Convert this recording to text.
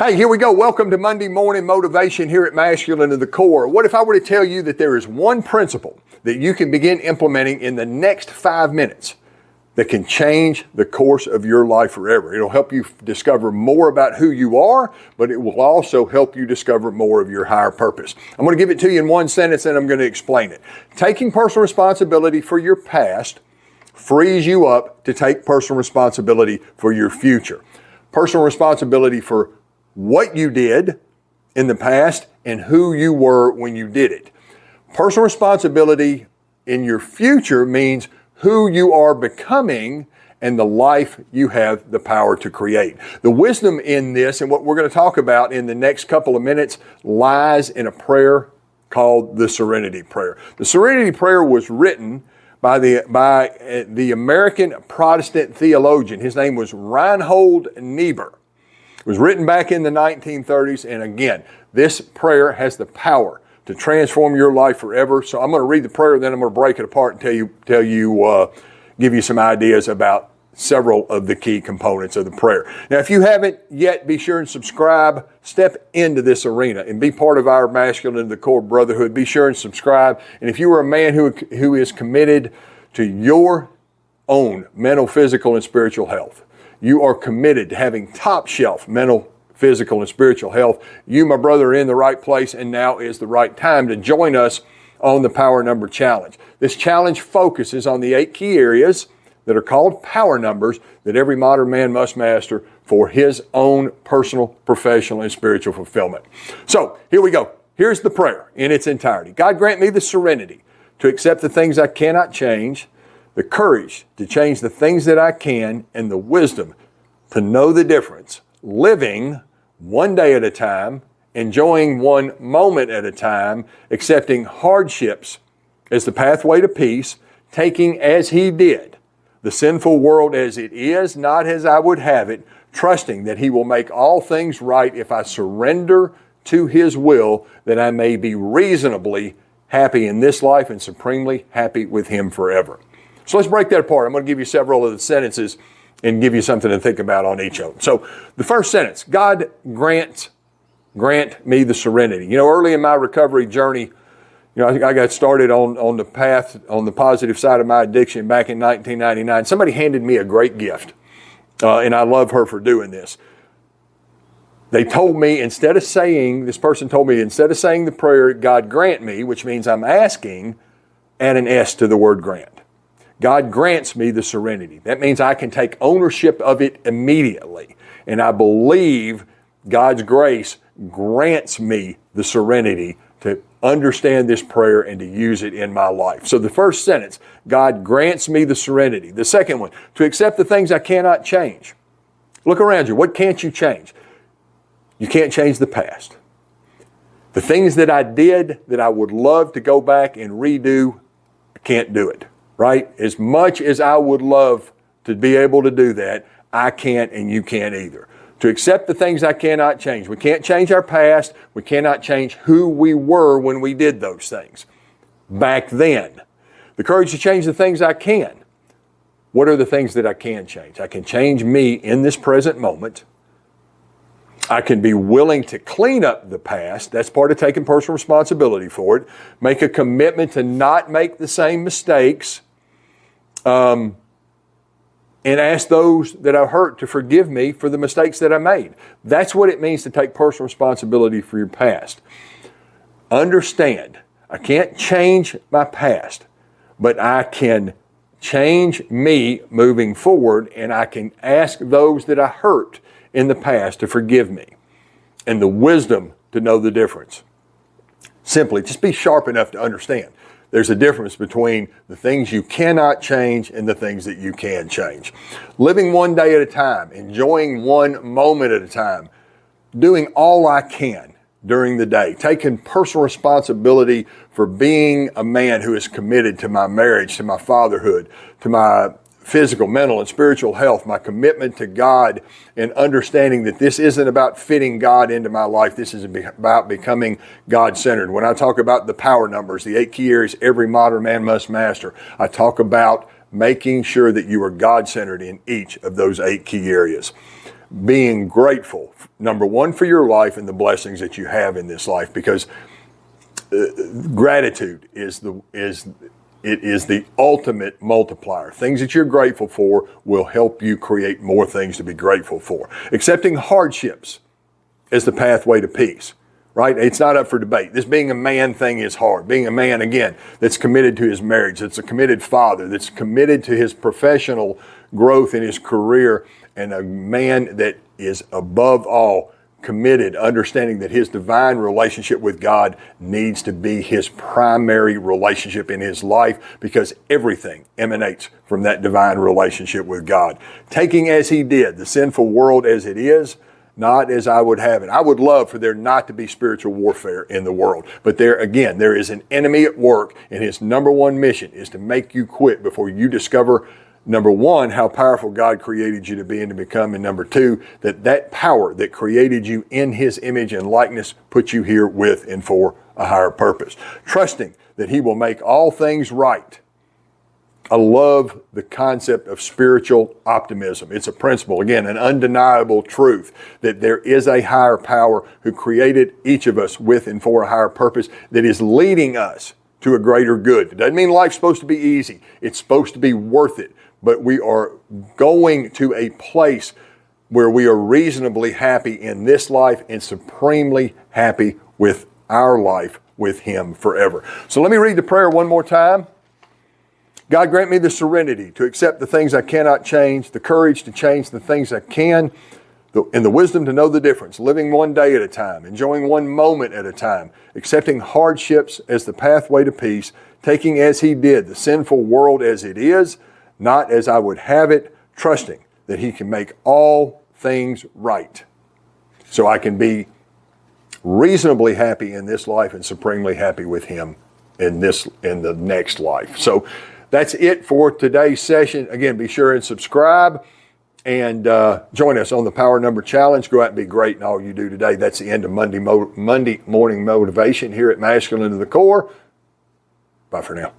Hey, here we go. Welcome to Monday Morning Motivation here at Masculine to the Core. What if I were to tell you that there is one principle that you can begin implementing in the next 5 minutes that can change the course of your life forever? It'll help you discover more about who you are, but it will also help you discover more of your higher purpose. I'm going to give it to you in one sentence and I'm going to explain it. Taking personal responsibility for your past frees you up to take personal responsibility for your future. Personal responsibility for what you did in the past and who you were when you did it. Personal responsibility in your future means who you are becoming and the life you have the power to create. The wisdom in this and what we're going to talk about in the next couple of minutes lies in a prayer called the Serenity Prayer. The Serenity Prayer was written by the American Protestant theologian. His name was Reinhold Niebuhr. It was written back in the 1930s, and again, this prayer has the power to transform your life forever. So I'm going to read the prayer, then I'm going to break it apart and give you some ideas about several of the key components of the prayer. Now, if you haven't yet, be sure and subscribe. Step into this arena and be part of our Masculine to the Core brotherhood. Be sure and subscribe. And if you are a man who is committed to your own mental, physical, and spiritual health, you are committed to having top shelf mental, physical, and spiritual health, you, my brother, are in the right place, and now is the right time to join us on the Power Number Challenge. This challenge focuses on the 8 key areas that are called power numbers that every modern man must master for his own personal, professional, and spiritual fulfillment. So here we go. Here's the prayer in its entirety. God, grant me the serenity to accept the things I cannot change, the courage to change the things that I can, and the wisdom to know the difference, living one day at a time, enjoying one moment at a time, accepting hardships as the pathway to peace, taking as He did the sinful world as it is, not as I would have it, trusting that He will make all things right if I surrender to His will, that I may be reasonably happy in this life and supremely happy with Him forever. So let's break that apart. I'm going to give you several of the sentences and give you something to think about on each of them. So the first sentence, God grant me the serenity. You know, early in my recovery journey, I got started on the path, on the positive side of my addiction back in 1999. Somebody handed me a great gift, and I love her for doing this. This person told me, instead of saying the prayer, God grant me, which means I'm asking, add an S to the word grant. God grants me the serenity. That means I can take ownership of it immediately. And I believe God's grace grants me the serenity to understand this prayer and to use it in my life. So the first sentence, God grants me the serenity. The second one, to accept the things I cannot change. Look around you. What can't you change? You can't change the past. The things that I did that I would love to go back and redo, I can't do it. Right? As much as I would love to be able to do that, I can't and you can't either. To accept the things I cannot change. We can't change our past. We cannot change who we were when we did those things back then. The courage to change the things I can. What are the things that I can change? I can change me in this present moment. I can be willing to clean up the past. That's part of taking personal responsibility for it. Make a commitment to not make the same mistakes. And ask those that I hurt to forgive me for the mistakes that I made. That's what it means to take personal responsibility for your past. Understand, I can't change my past, but I can change me moving forward, and I can ask those that I hurt in the past to forgive me, and the wisdom to know the difference. Simply, just be sharp enough to understand. There's a difference between the things you cannot change and the things that you can change. Living one day at a time, enjoying one moment at a time, doing all I can during the day, taking personal responsibility for being a man who is committed to my marriage, to my fatherhood, to my physical, mental, and spiritual health, my commitment to God, and understanding that this isn't about fitting God into my life. This is about becoming God-centered. When I talk about the power numbers, the 8 key areas every modern man must master, I talk about making sure that you are God-centered in each of those 8 key areas. being grateful, number one, for your life and the blessings that you have in this life, because gratitude is the ultimate multiplier. Things that you're grateful for will help you create more things to be grateful for. Accepting hardships is the pathway to peace, right? It's not up for debate. This being a man thing is hard. Being a man, again, that's committed to his marriage, that's a committed father, that's committed to his professional growth in his career, and a man that is above all committed, understanding that his divine relationship with God needs to be his primary relationship in his life, because everything emanates from that divine relationship with God. Taking as he did the sinful world as it is, not as I would have it. I would love for there not to be spiritual warfare in the world. But there is an enemy at work, and his number one mission is to make you quit before you discover, number one, how powerful God created you to be and to become, and number two, that power that created you in his image and likeness put you here with and for a higher purpose. Trusting that he will make all things right. I love the concept of spiritual optimism. It's a principle, again, an undeniable truth that there is a higher power who created each of us with and for a higher purpose that is leading us to a greater good. It doesn't mean life's supposed to be easy. It's supposed to be worth it. But we are going to a place where we are reasonably happy in this life and supremely happy with our life with him forever. So let me read the prayer one more time. God, grant me the serenity to accept the things I cannot change, the courage to change the things I can, and the wisdom to know the difference, living one day at a time, enjoying one moment at a time, accepting hardships as the pathway to peace, taking as he did the sinful world as it is, not as I would have it, trusting that he can make all things right, so I can be reasonably happy in this life and supremely happy with him in the next life. So that's it for today's session. Again, be sure and subscribe and join us on the Power Number Challenge. Go out and be great in all you do today. That's the end of Monday morning motivation here at Masculine to the Core. Bye for now.